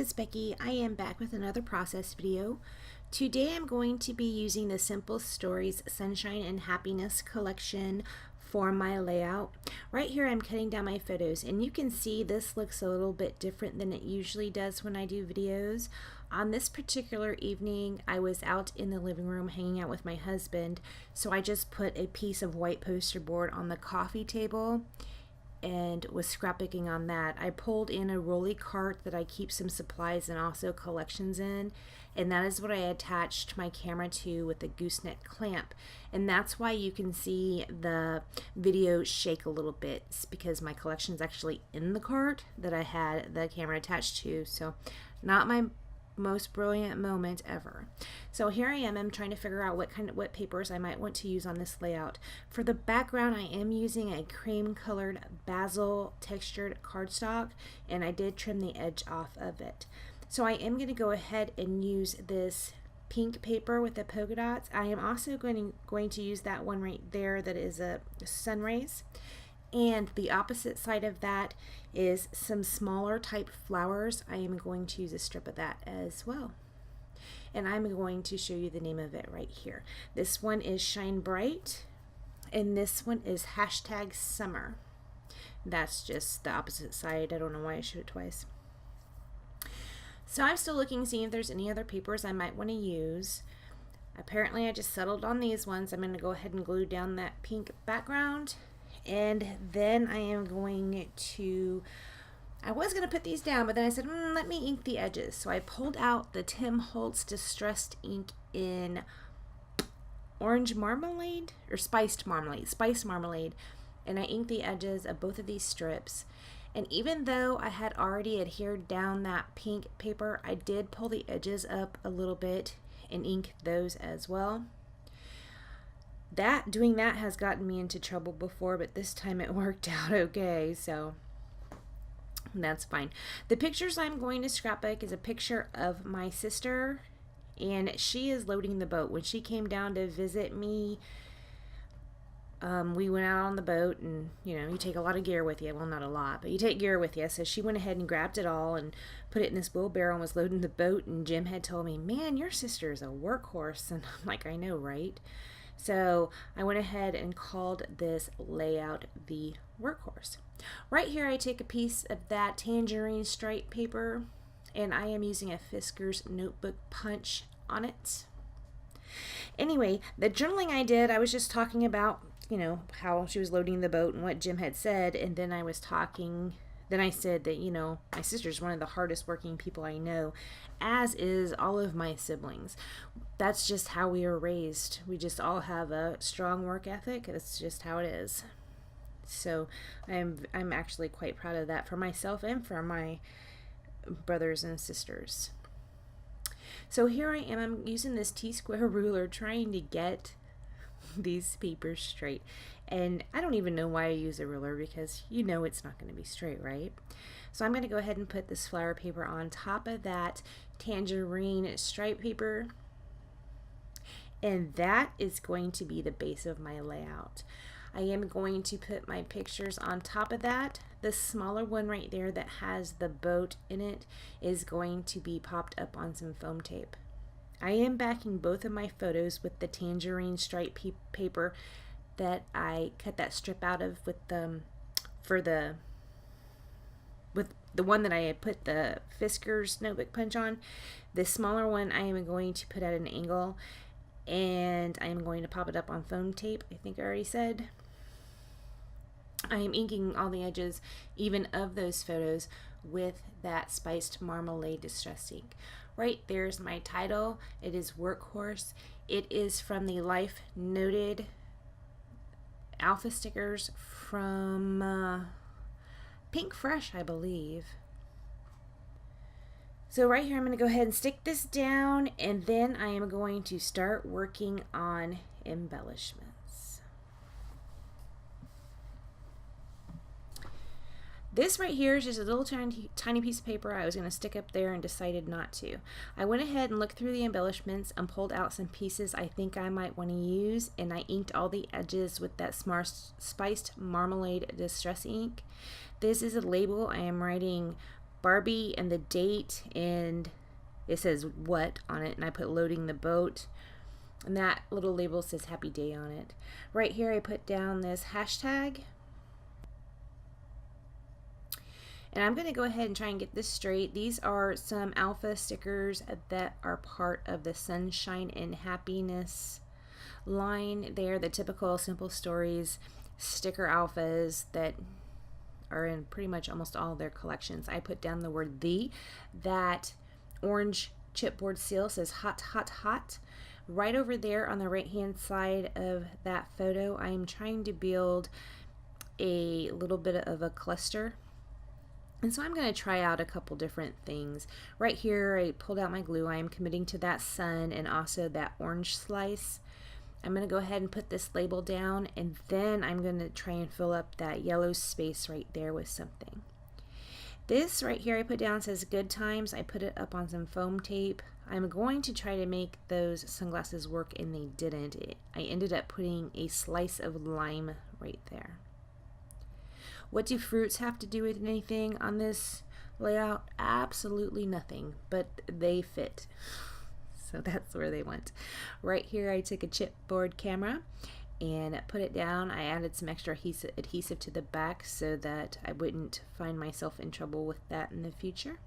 it's Becky. I am back with another process video. Today I'm going to be using the Simple Stories Sunshine and Happiness collection for my layout. Right here I'm cutting down my photos, and you can see this looks a little bit different than it usually does when I do videos. On this particular evening I was out in the living room hanging out with my husband, so I just put a piece of white poster board on the coffee table and was scrapbooking on that. I pulled in a rolly cart that I keep some supplies and also collections in, and that is what I attached my camera to with the gooseneck clamp, and that's why you can see the video shake a little bit. It's because my collection is actually in the cart that I had the camera attached to, so not my most brilliant moment ever. So here I am, I'm trying to figure out what papers I might want to use on this layout. For the background I am using a cream colored basil textured cardstock, and I did trim the edge off of it. So I am going to go ahead and use this pink paper with the polka dots. I am also going to use that one right there that is a sun rays. And the opposite side of that is some smaller type flowers. I am going to use a strip of that as well. And I'm going to show you the name of it right here. This one is Shine Bright, and this one is #summer. That's just the opposite side. I don't know why I showed it twice. So I'm still looking, seeing if there's any other papers I might want to use. Apparently I just settled on these ones. I'm going to go ahead and glue down that pink background. And then I am going to, I was going to put these down, but then I said, let me ink the edges. So I pulled out the Tim Holtz Distressed Ink in Orange Marmalade, or Spiced Marmalade, and I inked the edges of both of these strips. And even though I had already adhered down that pink paper, I did pull the edges up a little bit and ink those as well. Doing that has gotten me into trouble before, but this time it worked out okay, so that's fine. The pictures I'm going to scrapbook is a picture of my sister, and she is loading the boat. When she came down to visit me, we went out on the boat, and you take a lot of gear with you. Well, not a lot, but you take gear with you. So she went ahead and grabbed it all and put it in this wheelbarrow and was loading the boat, and Jim had told me, man, your sister is a workhorse. And I'm like, I know, right? So I went ahead and called this layout the Workhorse. Right here I take a piece of that tangerine stripe paper, and I am using a Fisker's notebook punch on it. Anyway, the journaling I did, I was just talking about, how she was loading the boat and what Jim had said, and then I said that, my sister's one of the hardest working people I know, as is all of my siblings. That's just how we were raised. We just all have a strong work ethic. It's just how it is. So I'm actually quite proud of that for myself and for my brothers and sisters. So here I am. I'm using this T-square ruler trying to get these papers straight, and I don't even know why I use a ruler, because it's not going to be straight, right? So I'm going to go ahead and put this flower paper on top of that tangerine stripe paper, and that is going to be the base of my layout. I am going to put my pictures on top of that. The smaller one right there that has the boat in it is going to be popped up on some foam tape. I am backing both of my photos with the tangerine stripe paper that I cut that strip out of with the one that I had put the Fisker's notebook punch on. The smaller one I am going to put at an angle, and I am going to pop it up on foam tape. I think I already said. I am inking all the edges, even of those photos, with that Spiced Marmalade Distress ink. Right there's my title. It is Workhorse. It is from the Life Noted alpha stickers from Pink Fresh, I believe. So right here I'm going to go ahead and stick this down, and then I am going to start working on embellishments. This right here is just a little tiny piece of paper I was going to stick up there and decided not to. I went ahead and looked through the embellishments and pulled out some pieces I think I might want to use, and I inked all the edges with that Spiced Marmalade Distress ink. This is a label. I am writing Barbie and the date, and it says what on it, and I put loading the boat, and that little label says happy day on it. Right here I put down this hashtag, and I'm going to go ahead and try and get this straight. These are some alpha stickers that are part of the Sunshine and Happiness line. They're the typical Simple Stories sticker alphas that are in pretty much almost all of their collections. I put down the word "the." That orange chipboard seal says hot, hot, hot. Right over there on the right hand side of that photo, I am trying to build a little bit of a cluster. And so I'm going to try out a couple different things. Right here I pulled out my glue. I am committing to that sun and also that orange slice. I'm going to go ahead and put this label down, and then I'm going to try and fill up that yellow space right there with something. This right here I put down says good times. I put it up on some foam tape. I'm going to try to make those sunglasses work, and they didn't. I ended up putting a slice of lime right there. What do fruits have to do with anything on this layout? Absolutely nothing, but they fit. So that's where they went. Right here I took a chipboard camera and put it down. I added some extra adhesive to the back so that I wouldn't find myself in trouble with that in the future.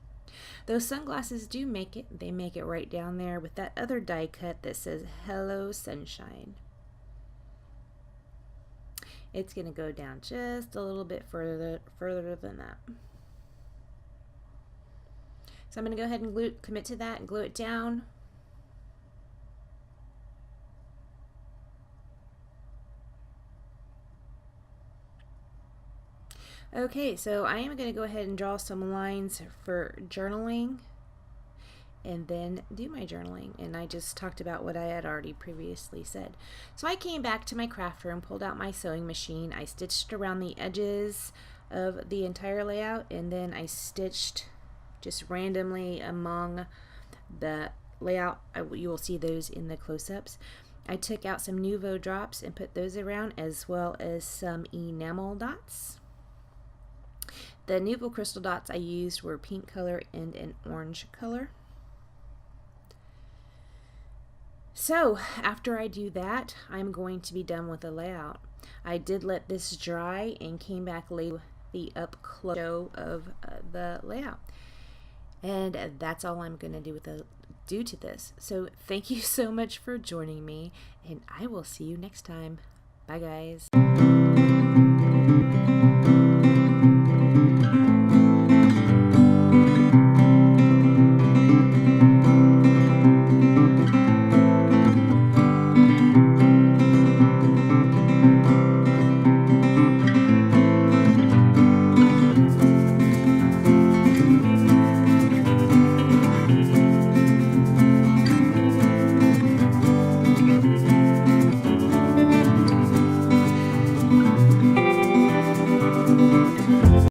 Those sunglasses do make it. They make it right down there with that other die cut that says Hello Sunshine. It's going to go down just a little bit further than that. So I'm going to go ahead and commit to that and glue it down. Okay, so I am going to go ahead and draw some lines for journaling and then do my journaling. And I just talked about what I had already previously said. So I came back to my craft room, pulled out my sewing machine. I stitched around the edges of the entire layout, and then I stitched just randomly among the layout. You will see those in the close-ups. I took out some Nuvo drops and put those around, as well as some enamel dots. The Nuvo crystal dots I used were pink color and an orange color. So after I do that, I'm going to be done with the layout. I did let this dry and came back later the up close show of the layout. And that's all I'm going to do to this. So thank you so much for joining me, and I will see you next time. Bye guys.